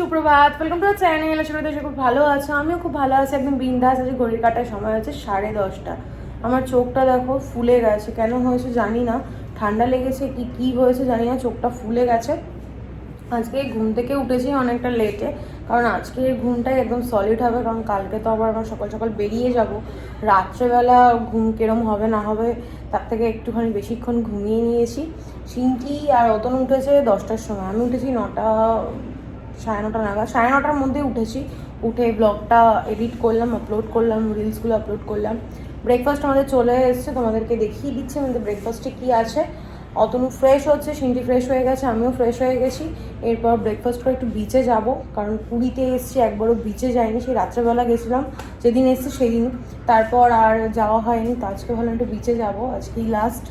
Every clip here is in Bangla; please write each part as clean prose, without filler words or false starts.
সুপ্রভাত, ওয়েলকাম টু আওয়ার চ্যানেল। আশা করি খুব ভালো আছো, আমিও খুব ভালো আছি, একদম বিন্দাস আছি। ঘড়ির কাটার সময় হচ্ছে 10:30। আমার চোখটা দেখো ফুলে গেছে, কেন হয়েছে জানি না, ঠান্ডা লেগেছে কি হয়েছে জানি না, চোখটা ফুলে গেছে। আজকে ঘুম থেকে উঠেছি অনেকটা লেটে, কারণ আজকে ঘুমটাই একদম সলিড হবে, কারণ কালকে তো আবার আমার সকাল সকাল বেরিয়ে যাব। রাত্রেবেলা ঘুম কেরম হবে না হবে তার থেকে একটুখানি বেশিক্ষণ ঘুমিয়ে নিয়েছি। সিনকি আর অতন উঠেছে 10টার সময়, আমি উঠেছি 9টা, 9:30 নাগাদ, 9:30টার মধ্যে উঠেছি। উঠে ব্লগটা এডিট করলাম, আপলোড করলাম, রিলসগুলো আপলোড করলাম। ব্রেকফাস্ট আমাদের চলে এসেছে, তোমাদেরকে দেখিয়ে দিচ্ছি আমাদের ব্রেকফাস্টে কী আছে। অতনু ফ্রেশ হচ্ছে, সিনটি ফ্রেশ হয়ে গেছে, আমিও ফ্রেশ হয়ে গেছি। এরপর ব্রেকফাস্ট করে একটু বিচে যাব, কারণ পুরীতে এসেছি, একবারও বিচে যাইনি। সেই রাত্রেবেলা গেছিলাম যেদিন এসেছি সেদিন, তারপর আর যাওয়া হয়নি। তো আজকে ভাবলাম একটু বিচে যাবো, আজকেই লাস্ট।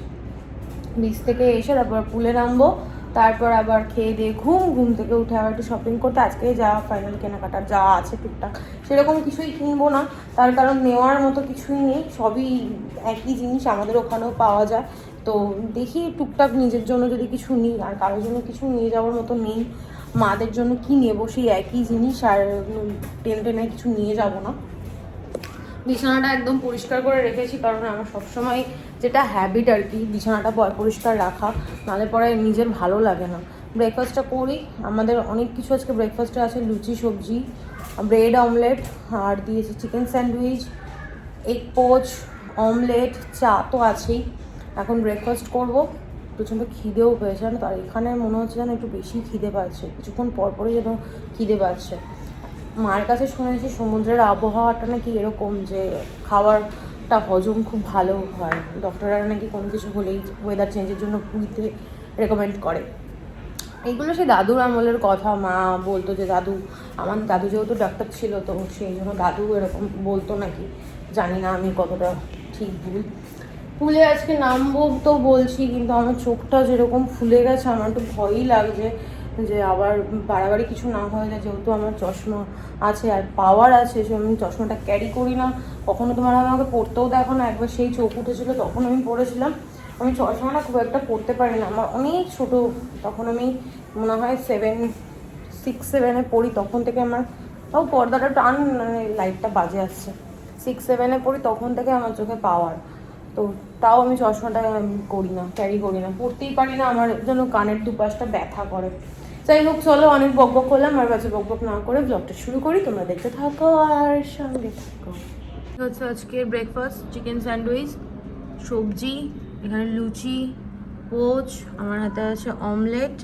বিচ থেকে এসে তারপর পুলে নামবো, তারপর আবার খেয়ে দিয়ে ঘুম থেকে উঠে আবার একটু শপিং করতে। আজকে যা ফাইনাল কেনাকাটা যা আছে টুকটাক, সেরকম কিছুই কিনবো না, তার কারণ নেওয়ার মতো কিছুই নেই, সবই একই জিনিস আমাদের ওখানেও পাওয়া যায়। তো দেখি টুকটাক নিজের জন্য যদি কিছু নিই, আর কারোর জন্য কিছু নিয়ে যাওয়ার মতো নেই। মাদের জন্য কি নেবো, সেই একই জিনিস, আর টেনে কিছু নিয়ে যাব না। বিছানাটা একদম পরিষ্কার করে রেখেছি, কারণ আমার সবসময় যেটা হ্যাবিট আর কি, বিছানাটা পরিষ্কার রাখা, নাহলে পরে নিজের ভালো লাগে না। ব্রেকফাস্টটা করি, আমাদের অনেক কিছু আজকে ব্রেকফাস্টে আছে, লুচি, সবজি, ব্রেড অমলেট, আর দিয়েছি chicken sandwich, egg poach, omelette, চা তো আছেই। এখন ব্রেকফাস্ট করবো, প্রচণ্ড খিদেও পেয়েছে জানো তো, আর এখানে মনে হচ্ছে যেন একটু বেশি খিদে পাচ্ছে, কিছুক্ষণ পরপরই যেন খিদে পাচ্ছে। মার কাছে শুনেছি সমুদ্রের আবহাওয়াটা নাকি এরকম যে খাবারটা হজম খুব ভালো হয়, ডক্টররা নাকি কোনো কিছু হলেই ওয়েদার চেঞ্জের জন্য পুরীতে রেকমেন্ড করে। এইগুলো সেই দাদুর আমলের কথা, মা বলতো যে আমার দাদু যেহেতু ডাক্তার ছিল, তো সেই জন্য দাদু এরকম বলতো নাকি, জানি না আমি কতটা ঠিক ভুল। ফুলে আজকে নামবো তো বলছি, কিন্তু আমার চোখটা যেরকম ফুলে গেছে, আমার একটু ভয়ই লাগছে যে আবার বাড়াবাড়ি কিছু না হয়ে যায়, যেহেতু আমার চশমা আছে আর পাওয়ার আছে, সে আমি চশমাটা ক্যারি করি না কখনো। তোমরা আমাকে পড়তেও দেখো না, একবার সেই চোখ উঠেছিলো তখন আমি পড়েছিলাম। আমি চশমাটা খুব একটা পড়তে পারি না, আমার অনেক ছোটো, তখন আমি মনে হয় 6-7 পড়ি, তখন থেকে আমার তাও পর্দাটা টান, মানে লাইটটা বাজে আসছে, 6-7 পড়ি, তখন থেকে আমার চোখে পাওয়ার। তো তাও আমি চশমাটা করি না, ক্যারি করি না, পড়তেই পারি না, আমার জন্য কানের দুপাশটা ব্যথা করে। যাই হোক, চলো অনেক বকবক করলাম, আর কাছে বকবক না করে ব্লগটা শুরু করি, তোমরা দেখতে থাকো আর সঙ্গে থাকো। হচ্ছে আজকের ব্রেকফাস্ট, চিকেন স্যান্ডউইচ, সবজি, এখানে লুচি, পোচ, আমার হাতে আছে অমলেট,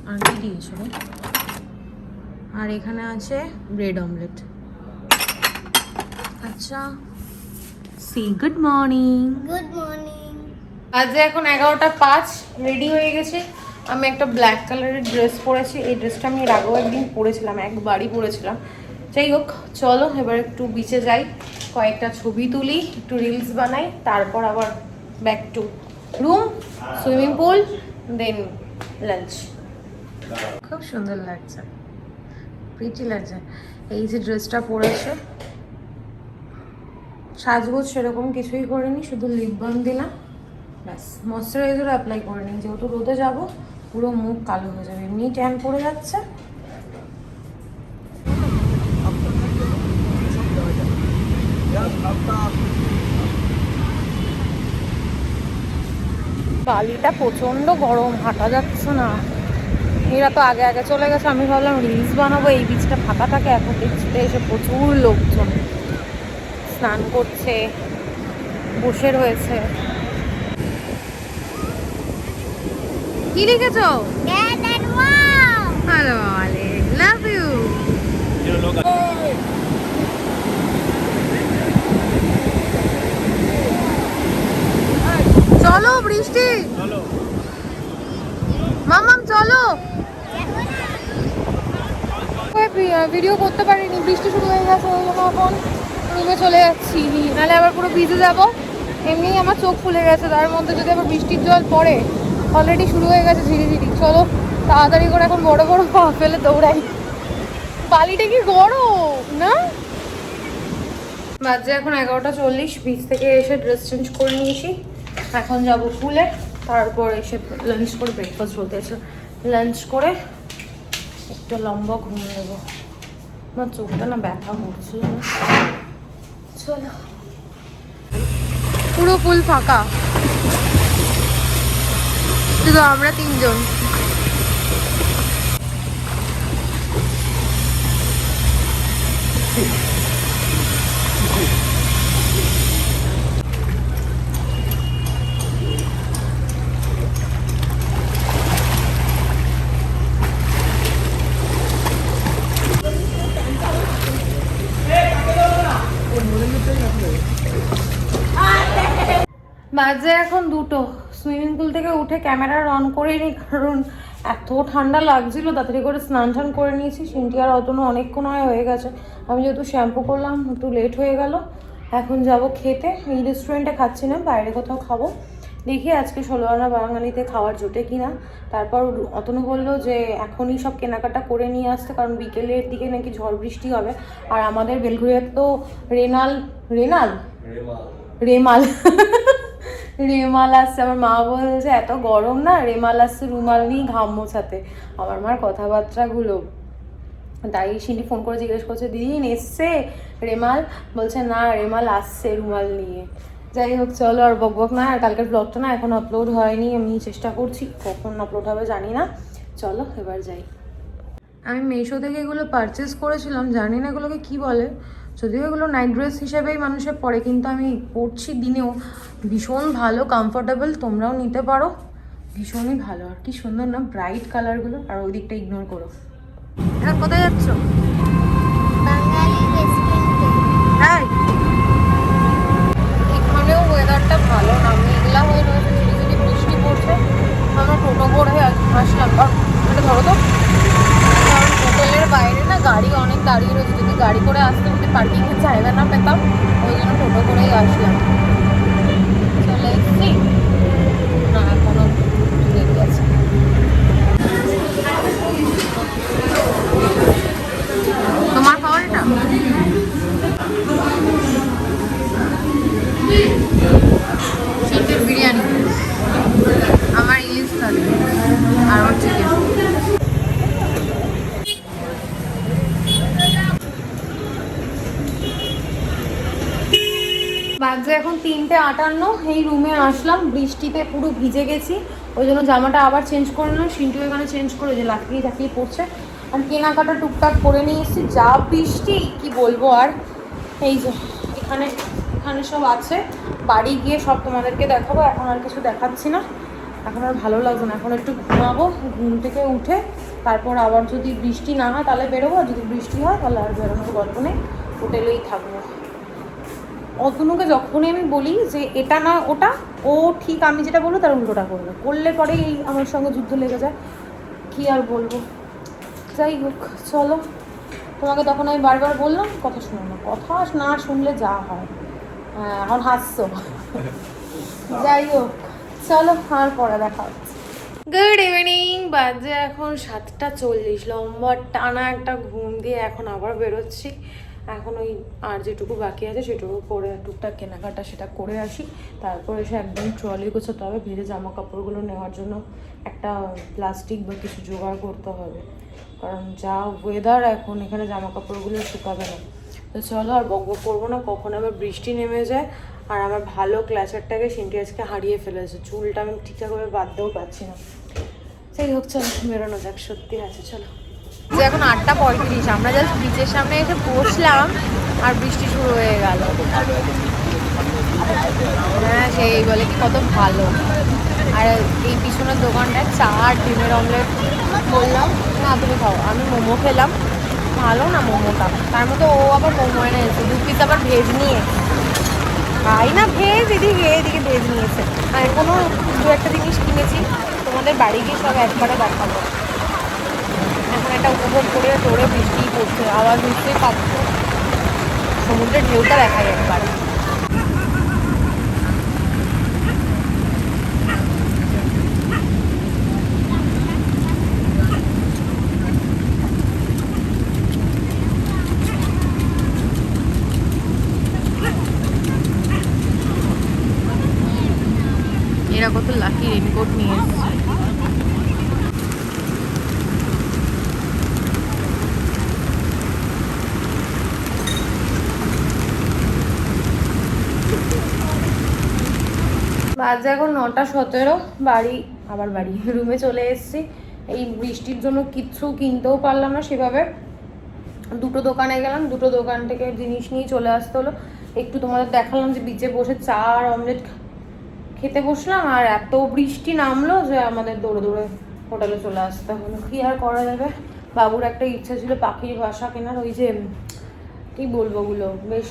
আর কি দিয়েছে, আর এখানে আছে ব্রেড অমলেট। আচ্ছা, see good morning. Good morning. আজ এখন 11টা 5, রেডি হয়ে গেছে। আমি একটা ব্ল্যাক কালারের ড্রেস পরেছি, এই ড্রেসটা আমি এর আগেও একদিন পরেছিলাম, একবারই পরেছিলাম। যাই হোক, চলো এবার একটু বিচে যাই, কয়েকটা ছবি তুলি, একটু রিলস বানাই, তারপর আবার back to room, swimming pool, then lunch. খুব সুন্দর লাগছে, প্রিটি লাগছে। এই যে ড্রেসটা পরেছে, সাজগোজ সেরকম কিছুই করিনি, শুধু লিপ বাম দিলাম, ব্যাস। ময়শ্চারাইজার অ্যাপ্লাই করে নিই, যেহেতু রোদে যাব, পুরো মুখ কালো হয়ে যাবে, এমনি ট্যান পড়ে যাচ্ছে। বালিটা প্রচণ্ড গরম, হাঁটা যাচ্ছে না। এরা তো আগে আগে চলে গেছে, আমি ভাবলাম রিলস বানাবো, এই বীজটা ফাঁকা থাকে, এখন দেখছি এসে প্রচুর লোকজন স্নান করছে, বসে রয়েছে। কি লিখেছো? Dad and mom. হ্যালো আলে, লাভ ইউ। চলো বৃষ্টি, মামাম চলো। ভিডিও করতে পারিনি, বৃষ্টি শুরু হয়ে গেছে, ওই জন্য এখন রুমে চলে যাচ্ছি, নাহলে আবার পুরো ভিজে যাব। এমনিই আমার চোখ ফুলে গেছে, তার মধ্যে যদি আবার বৃষ্টির জল পড়ে, অলরেডি শুরু হয়ে গেছে ঝিরিঝিরি। চলো তাড়াতাড়ি করে এখন বড় বড় পা ফেলে দৌড়াই, বালিটা কি গরম না। বাজে এখন 11টা 40, বিচ থেকে এসে ড্রেস চেঞ্জ করে নিয়েছি, এখন যাব পুলে, তারপর এসে লাঞ্চ করে, ব্রেকফাস্ট বলতে আছে, লাঞ্চ করে একটু একটা লম্বা ঘুম নেবো, আমার চোখটা না ব্যথা করছিল না। চলো, পুরো ফুল ফাঁকা, শুধু আমরা তিনজন। বাজে এখন 2টো। সুইমিং পুল থেকে উঠে ক্যামেরা অন করে নি, কারণ এত ঠান্ডা লাগছিল। তাড়াতাড়ি করে স্নান টান করে নিয়েছি। সিনটি আর অতনু অনেকক্ষণ হয়ে গেছে। আমি যেহেতু শ্যাম্পু করলাম একটু লেট হয়ে গেল। এখন যাব খেতে। এই রেস্টুরেন্টে খাচ্ছি না, বাইরে কোথাও খাবো। দেখি আজকে 16 আনা বাঙালিতে খাওয়ার জোটে কিনা। তারপর অতনু বললো যে এখনই সব কেনাকাটা করে নিয়ে আসতে, কারণ বিকেলের দিকে নাকি ঝড় বৃষ্টি হবে। আর আমাদের বেলঘরিয়াতে তো রেমাল রেমাল আসছে। আমার মা বলছে এত গরম না, রেমাল আসছে রুমাল নিয়ে ঘাম মোছাতে। আমার মার কথাবার্তাগুলো, তাই সিনি ফোন করে জিজ্ঞেস করছে দিদি এসছে রেমাল? বলছে না, রেমাল আসছে রুমাল নিয়ে। যাই হোক চলো, আর বক বক না। আর কালকের ব্লগটা না এখন আপলোড হয়নি, আমি চেষ্টা করছি, কখন আপলোড হবে জানি না। চলো এবার যাই। আমি মিশো থেকে এগুলো পারচেস করেছিলাম, জানি না এগুলোকে কি বলে। যদিও এগুলো নাইট ড্রেস হিসেবেই মানুষের পরে, কিন্তু আমি পরছি দিনেও। ভীষণ ভালো, কমফোর্টেবল, তোমরাও নিতে পারো। ভীষণই ভালো, আর কি সুন্দর না ব্রাইট কালারগুলো। আর ওই দিকটা ইগনোর করো। এখন কোথায় যাচ্ছ? বাঙালি রেস্টুরেন্টে। হ্যাঁ, এখানেও ওয়েদারটা ভালো না, মেঘলা হয়ে রয়েছে, ঝিরিঝিরি বৃষ্টি পড়ছে। আমরা টোটো করে আসলাম। আর এটা ধরো তো, কারণ হোটেলের বাইরে না গাড়ি অনেক দাঁড়িয়ে রয়েছে। যদি গাড়ি করে আসতে যদি পার্কিংয়ের জায়গা না পেতাম, ওই জন্য টোটো করেই আসলাম। চলে এসছি না, এখনো লেগে গেছে। তোমার খাবার এটা? চিকেন বিরিয়ানি, আমার ইলিশ থালি, আর আমার চিকেন। বাজে এখন 3:58। এই রুমে আসলাম, বৃষ্টিতে পুরো ভিজে গেছি, ওই জন্য জামাটা আবার চেঞ্জ করে নিলাম। সিন্টু এখানে চেঞ্জ করে যে লাকিয়ে ঝাঁকিয়ে পড়ছে। আর কেনাকাটা টুকটাক করে নিয়ে এসেছি। যা বৃষ্টি কি বলবো। আর এই যে এখানে এখানে সব আছে, বাড়ি গিয়ে সব তোমাদেরকে দেখাবো। এখন আর কিছু দেখাচ্ছি না, এখন আর ভালো লাগবে না। এখন একটু ঘুমাবো, ঘুম থেকে উঠে তারপর আবার যদি বৃষ্টি না হয় তাহলে বেরোবো, আর যদি বৃষ্টি হয় তাহলে আর বেরোনোর গল্প নেই, হোটেলেই থাকবো। অতনুকে যখনই আমি বলি যে এটা না ওটা, ও ঠিক আমি যেটা বলবো তার উল্টোটা করবে, করলে পরেই আমার সঙ্গে যুদ্ধ লেগে যায়। কি আর বলবো। যাই হোক চলো, তোমাকে তখন আমি বারবার বললাম কথা শোনো না, কথা না শুনলে যা হয়। এখন হাসছো। যাই হোক চলো, আর পরে দেখা হচ্ছে। গুড ইভিনিং, বাজে এখন 7:40। লম্বা টানা একটা ঘুম দিয়ে এখন আবার বেরোচ্ছি। এখন ওই আর যেটুকু বাকি আছে সেটুকু করে টুকটাক কেনাকাটা সেটা করে আসি। তারপর এসে একদম ট্রলি গোছাতে হবে, ভিজে জামা কাপড়গুলো নেওয়ার জন্য একটা প্লাস্টিক বা কিছু জোগাড় করতে হবে, কারণ যা ওয়েদার এখন এখানে জামা কাপড়গুলো শুকাবে না। তো চলো, আর বক বক করবো না, কখন আবার বৃষ্টি নেমে যায়। আর আমার ভালো ক্লাচারটাকে সিনটি আজকে হারিয়ে ফেলেছে, চুলটা আমি ঠিকঠাকভাবে বাঁধতেও পারছি না। যাই হোক চলো বেরোনো যাক, সত্যি আছে চলো। যে এখন 8:35, আমরা জাস্ট বিচের সামনে এসে বসলাম আর বৃষ্টি শুরু হয়ে গেল। হ্যাঁ সেই বলে কি কত ভালো। আর এই পিছনের দোকানটায় চা আর ডিমের অমলেট বললাম, না তুমি খাও। আমি মোমো খেলাম, ভালো না মোমোটা। তার মতো ও আবার মোমো এনে এসেছে 2 পিস, আবার ভেজ নিয়ে খাই না ভেজ, এদিকে ভেজ নিয়েছে। আর কোনো 2-1টা জিনিস কিনেছি, তোমাদের বাড়ি গিয়ে সব একবারে দেখাবো। এখন এটা উপভোগ করে জোরে বৃষ্টি পড়ছে, আওয়াজ নিশ্চয়ই পাচ্ছ, সমুদ্রের ঢেউটা দেখাই একবার। এরা কত লাকি রেনকোট নিয়ে এসছে। বাজে এখন 9:17, বাড়ি রুমে চলে এসেছি। এই বৃষ্টির জন্য কিচ্ছু কিনতেও পারলাম না সেভাবে। দুটো দোকানে গেলাম, দুটো দোকান থেকে জিনিস নিয়ে চলে আসতে হলো। একটু তোমাদের দেখালাম যে বিচে বসে চা আর অমলেট খেতে বসলাম, আর এত বৃষ্টি নামলো যে আমাদের দৌড়ে দৌড়ে হোটেলে চলে আসতে হলো। কি আর করা যাবে, বাবুর একটা ইচ্ছা ছিল পাখির বাসা কেনার, ওই যে কি বলবো ওগুলো বেশ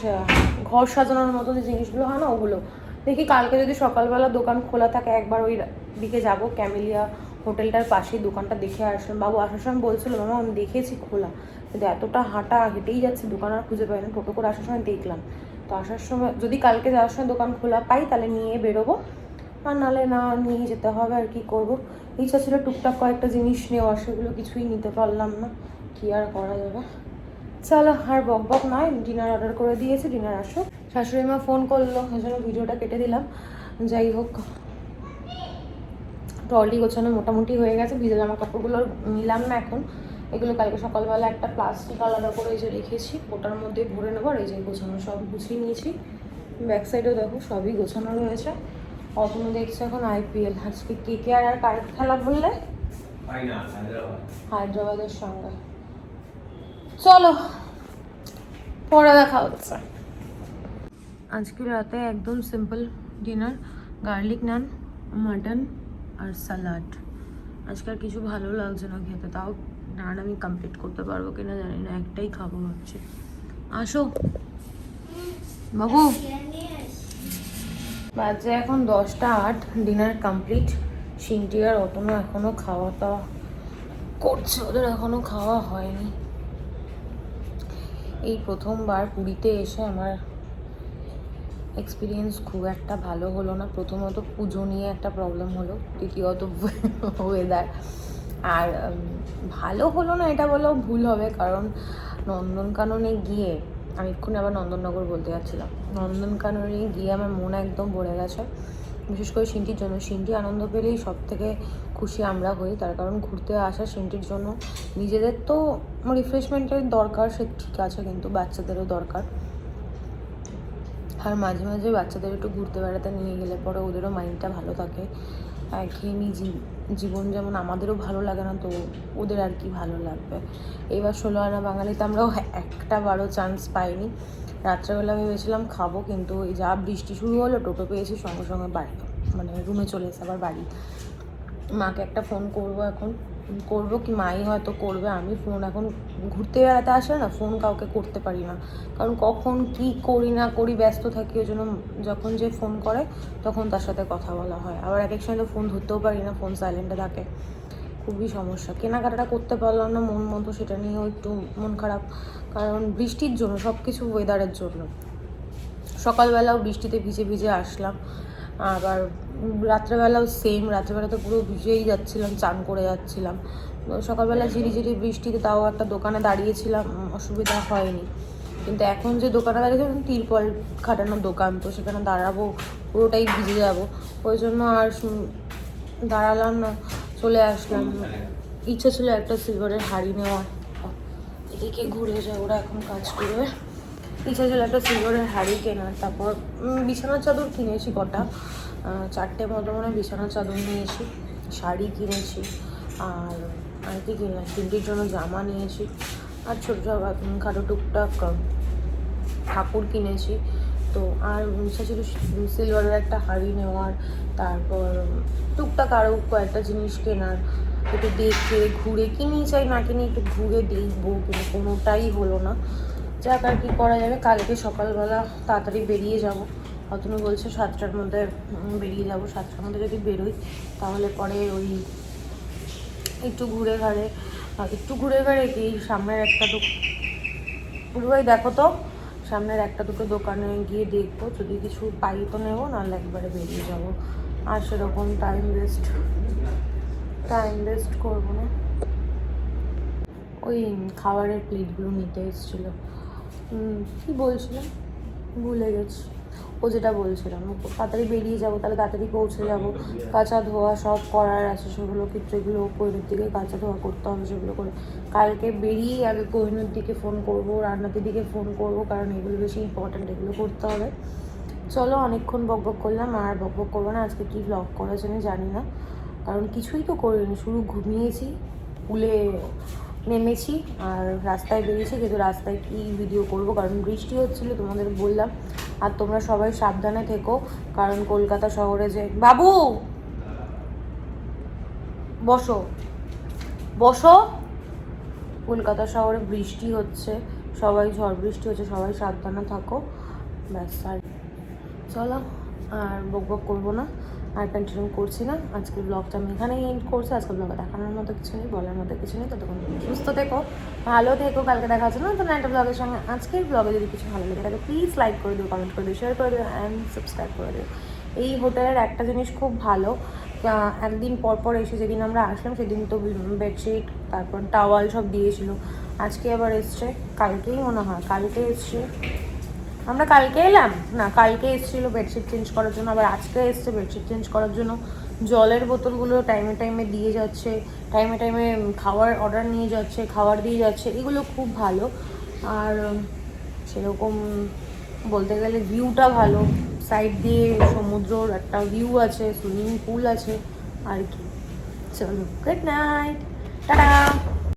ঘর সাজানোর মতো যে জিনিসগুলো হয় না ওগুলো। দেখি কালকে যদি সকালবেলা দোকান খোলা থাকে একবার ওই দিকে যাব, ক্যামেলিয়া হোটেলটার পাশেই দোকানটা দেখে আসলাম। বাবু আসার সময় বলছিল মামা আমি দেখেছি খোলা, কিন্তু এতটা হেঁটেই যাচ্ছে দোকান আর খুঁজে পাই না। টোটো করে আসার সময় দেখলাম, তো আসার সময় যদি কালকে যাওয়ার সময় দোকান খোলা পাই তাহলে নিয়ে বেরোবো, আর নাহলে না নিয়ে যেতে হবে। আর কি করবো, ইচ্ছা ছিল টুকটাক কয়েকটা জিনিস নেওয়ার, সেগুলো কিছুই নিতে পারলাম না। কি আর করা যাবে, চলো আর বক বক নয়, ডিনার অর্ডার করে দিয়েছি, ডিনার আসো। শাশুড়ি মা ফোন করলো, ওই জন্য ভিডিওটা কেটে দিলাম। যাই হোক, ট্রলি গোছানো মোটামুটি হয়ে গেছে। ভিজে জামা কাপড়গুলো নিলাম না এখন, এগুলো কালকে সকালবেলা একটা প্লাস্টিক আলাদা করে এই যে রেখেছি, ওটার মধ্যে ভরে নেবো। আর এই যে গোছানো সব গুছিয়ে নিয়েছি, ব্যাক সাইডেও দেখো সবই গোছানো রয়েছে। অতনু দেখছে এখন IPL, আজকে KKR আর কার খেলা বললে? হায়দ্রাবাদের সঙ্গে। চলো পরে দেখা হচ্ছে। আজকে রাতে একদম সিম্পল ডিনার, গার্লিক নান, মাটন আর স্যালাড। আজকে আর কিছু ভালো লাগছে না খেতে, তাও নান আমি কমপ্লিট করতে পারবো কিনা জানি না, একটাই খাবো ভাবছি। আসো বাবু। বাজে এখন 10:08, ডিনার কমপ্লিট। সিনটি আর অতনু এখনো খাওয়া দাওয়া করছে, ওদের এখনো খাওয়া হয়নি। এই প্রথমবার পুরীতে এসে আমার এক্সপিরিয়েন্স খুব একটা ভালো হলো না। প্রথমত পুজো নিয়ে একটা প্রবলেম হলো, দ্বিতীয়ত ওয়েদার। আর ভালো হলো না এটা বলেও ভুল হবে, কারণ নন্দনকাননে গিয়ে আমি এক্ষুনি আবার নন্দননগর বলতে যাচ্ছিলাম, নন্দনকাননে গিয়ে আমার মন একদম ভরে গেছে, বিশেষ করে সিনটির জন্য। সিনটি আনন্দ পেলেই সব থেকে খুশি আমরা হই, তার কারণ ঘুরতে আসা সিনটির জন্য। নিজেদের তো রিফ্রেশমেন্টের দরকার, সে ঠিক আছে, কিন্তু বাচ্চাদেরও দরকার। আর মাঝে মাঝে বাচ্চাদের একটু ঘুরতে বেড়াতে নিয়ে গেলে পরে ওদেরও মাইন্ডটা ভালো থাকে। একঘেয়েমি জীবন যেমন আমাদেরও ভালো লাগে না, তো ওদের আর কি ভালো লাগবে। এবার 16 আনা বাঙালিতে আমরাও একটা বারও চান্স পাইনি। রাত্রেবেলা ভেবেছিলাম খাবো, কিন্তু এই যা বৃষ্টি শুরু হলো, টোটো পেয়েছি, সঙ্গে সঙ্গে বাড়ি মানে রুমে চলে এসে আবার বাড়ি। মাকে একটা ফোন করবো, এখন করবো কি মাই হয়তো করবে। আমি ফোন এখন ঘুরতে বেড়াতে আসলে না ফোন কাউকে করতে পারি না, কারণ কখন কি করি না করি ব্যস্ত থাকি। ওই জন্য যখন যে ফোন করে তখন তার সাথে কথা বলা হয়। আবার এক এক সময় তো ফোন ধরতেও পারি না, ফোন সাইলেন্টে থাকে, খুবই সমস্যা। কেনাকাটাটা করতে পারলাম না মন মতো, সেটা নিয়েও একটু মন খারাপ, কারণ বৃষ্টির জন্য, সব কিছু ওয়েদারের জন্য। সকালবেলাও বৃষ্টিতে ভিজে ভিজে আসলাম, আবার রাত্রেবেলাও সেম, রাত্রেবেলা তো পুরো ভিজেই যাচ্ছিলাম, চান করে যাচ্ছিলাম। সকালবেলা ঝিরিঝিরি বৃষ্টিতে তাও একটা দোকানে দাঁড়িয়েছিলাম, অসুবিধা হয়নি। কিন্তু এখন যে দোকানে দাঁড়িয়েছিলাম তিরপল খাটানো দোকান, তো সেখানে দাঁড়াবো পুরোটাই ভিজে যাব, ওই জন্য আর দাঁড়ালাম না, চলে আসলাম। ইচ্ছা ছিল একটা সিলভারের হাঁড়ি নেওয়ার, এদিকে ঘুরে যায় ওরা এখন কাজ করবে। ইচ্ছা ছিল একটা সিলভারের হাঁড়ি কেনার। তারপর বিছানার চাদর কিনেছি কটা, 4টে মতো মনে বিছানার চাদর নিয়েছি, শাড়ি কিনেছি, আর কি কিনলাম, সিনটির জন্য জামা নিয়েছি, আর ছোটো খাটো টুকটাক ঠাকুর কিনেছি। তো আর ইচ্ছা ছিল সিলভারের একটা হাঁড়ি নেওয়ার, তারপর টুকটাক আরও কয়েকটা জিনিস কেনার। একটু দেখে ঘুরে কিনি চাই না কিনি, একটু ঘুরে দেখবো, কিন্তু কোনোটাই হলো না। যাক আর কি করা যাবে। কালকে সকালবেলা তাড়াতাড়ি বেরিয়ে যাব, অতনু বলছে 7টার মধ্যে বেরিয়ে যাব। 7টার মধ্যে যদি বেরোই তাহলে পরে ওই একটু ঘুরে ঘাড়ে কি সামনের একটা পুরোই দেখো তো, সামনের একটা দুটো দোকানে গিয়ে দেখবো, যদি কিছু পাই তো নেবো, নাহলে একবারে বেরিয়ে যাব। আর সেরকম টাইম ওয়েস্ট করবো না। ওই খাবারের প্লেটগুলো নিতে এসেছিলো, কী বলছিলাম ভুলে গেছি। ও যেটা বলছিলাম, তাড়াতাড়ি বেরিয়ে যাবো, তাহলে তাড়াতাড়ি পৌঁছে যাবো। কাঁচা ধোয়া সব করার আছে, সেগুলো কিন্তু এগুলো কোহিনুর দিকে কাঁচা ধোয়া করতে হবে, সেগুলো করে কালকে বেরিয়ে আগে কোহিনুর দিকে ফোন করবো, রান্নাতে দিকে ফোন করবো, কারণ এগুলো বেশি ইম্পর্ট্যান্ট, এগুলো করতে হবে। চলো, অনেকক্ষণ বকবক করলাম, আর বকবক করবো না। আজকে কি ব্লগ করেছে আমি জানি না, কারণ কিছুই তো করিনি, শুধু ঘুমিয়েছি, পুলে নেমেছি আর রাস্তায় বেরিয়েছি। কিন্তু রাস্তায় কি ভিডিও করব, কারণ বৃষ্টি হচ্ছিলো, তোমাদের বললাম। আর তোমরা সবাই সাবধানে থেকো, কারণ কলকাতা শহরে যে বাবু বসো বসো, কলকাতা শহরে বৃষ্টি হচ্ছে, সবাই ঝড় বৃষ্টি হচ্ছে, সবাই সাবধানে থাকো। ব্যাস, আর চলো, আর বকবক করবো না, আর কন্টিনিউ করছি না। আজকের ব্লগটা আমি এখানেই এন্ড করছি। আজকের ব্লগে দেখানোর মতো কিছু নেই, বলার মতো কিছু নেই। ততক্ষণ সুস্থ থেকো, ভালো থেকো, কালকে দেখা হচ্ছে নতুন একটা ব্লগের সঙ্গে। আজকের ব্লগে যদি কিছু ভালো লেগে থাকে প্লিজ লাইক করে দিও, কমেন্ট করে দিও, শেয়ার করে দিও অ্যান্ড সাবস্ক্রাইব করে দিও। এই হোটেলের একটা জিনিস খুব ভালো, একদিন পর পর এসে, যেদিন আমরা আসলাম সেদিন তো বেডশিট তারপর টাওয়াল সব দিয়েছিল। আজকে আবার এসছে, কালকেই মনে হয়, কালকে এসছে, আমরা কালকে এলাম না, কালকে এসেছিলো বেডশিট চেঞ্জ করার জন্য, আবার আজকে এসছে বেডশিট চেঞ্জ করার জন্য। জলের বোতলগুলো টাইমে টাইমে দিয়ে যাচ্ছে, টাইমে টাইমে খাওয়ার অর্ডার নিয়ে যাচ্ছে, খাবার দিয়ে যাচ্ছে, এগুলো খুব ভালো। আর সেরকম বলতে গেলে ভিউটা ভালো, সাইড দিয়ে সমুদ্রর একটা ভিউ আছে, সুইমিং পুল আছে, আর কি। চলো, গুড নাইট, টাটা।